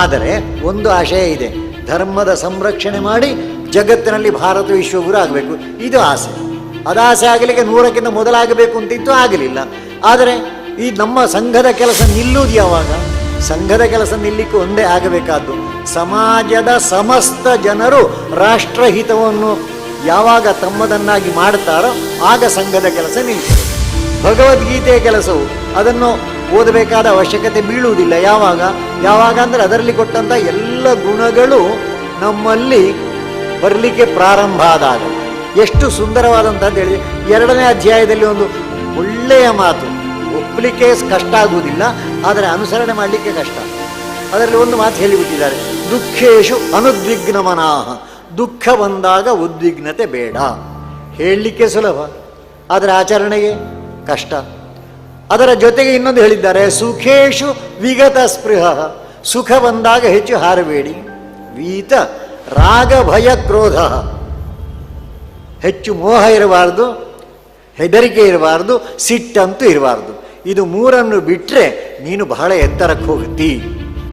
ಆದರೆ ಒಂದು ಆಶಯ ಇದೆ, ಧರ್ಮದ ಸಂರಕ್ಷಣೆ ಮಾಡಿ ಜಗತ್ತಿನಲ್ಲಿ ಭಾರತ ವಿಶ್ವಗುರು ಆಗಬೇಕು, ಇದು ಆಸೆ. ಅದಾಸೆ ಆಗಲಿಕ್ಕೆ 100ಕ್ಕಿಂತ ಮೊದಲಾಗಬೇಕು ಅಂತಿತ್ತು, ಆಗಲಿಲ್ಲ. ಆದರೆ ಈ ನಮ್ಮ ಸಂಘದ ಕೆಲಸ ನಿಲ್ಲುವುದು ಯಾವಾಗ? ಸಂಘದ ಕೆಲಸ ನಿಲ್ಲಿಕ್ಕೆ ಒಂದೇ ಆಗಬೇಕಾದ್ದು, ಸಮಾಜದ ಸಮಸ್ತ ಜನರು ರಾಷ್ಟ್ರಹಿತವನ್ನು ಯಾವಾಗ ತಮ್ಮದನ್ನಾಗಿ ಮಾಡ್ತಾರೋ ಆಗ ಸಂಘದ ಕೆಲಸ ನಿಲ್ತದೆ. ಭಗವದ್ಗೀತೆಯ ಕೆಲಸವು ಅದನ್ನು ಓದಬೇಕಾದ ಅವಶ್ಯಕತೆ ಬೀಳುವುದಿಲ್ಲ. ಯಾವಾಗ ಅಂದರೆ ಅದರಲ್ಲಿ ಕೊಟ್ಟಂಥ ಎಲ್ಲ ಗುಣಗಳು ನಮ್ಮಲ್ಲಿ ಬರಲಿಕ್ಕೆ ಪ್ರಾರಂಭ ಆದಾಗ. ಎಷ್ಟು ಸುಂದರವಾದಂಥದ್ದು ಹೇಳಿದೆ. 2ನೇ ಅಧ್ಯಾಯದಲ್ಲಿ ಒಂದು ಒಳ್ಳೆಯ ಮಾತು, ಒಪ್ಪಲಿಕ್ಕೆ ಕಷ್ಟ ಆಗುವುದಿಲ್ಲ, ಆದರೆ ಅನುಸರಣೆ ಮಾಡಲಿಕ್ಕೆ ಕಷ್ಟ. ಅದರಲ್ಲಿ ಒಂದು ಮಾತು ಹೇಳಿಬಿಟ್ಟಿದ್ದಾರೆ, ದುಃಖೇಶು ಅನುದ್ವಿಗ್ನ ಮನಾಹ. ದುಃಖ ಬಂದಾಗ ಉದ್ವಿಗ್ನತೆ ಬೇಡ. ಹೇಳಲಿಕ್ಕೆ ಸುಲಭ, ಆದರೆ ಆಚರಣೆಗೆ ಕಷ್ಟ. ಅದರ ಜೊತೆಗೆ ಇನ್ನೊಂದು ಹೇಳಿದ್ದಾರೆ, ಸುಖೇಶು ವಿಗತ ಸ್ಪೃಹ. ಸುಖ ಬಂದಾಗ ಹೆಚ್ಚು ಹಾರಬೇಡಿ. ವೀತ ರಾಗ ಭಯ ಕ್ರೋಧ. ಹೆಚ್ಚು ಮೋಹ ಇರಬಾರ್ದು, ಹೆದರಿಕೆ ಇರಬಾರ್ದು, ಸಿಟ್ಟಂತೂ ಇರಬಾರ್ದು. ಇದು 3 ಬಿಟ್ಟರೆ ನೀನು ಬಹಳ ಎತ್ತರಕ್ಕೆ ಹೋಗ್ತಿ.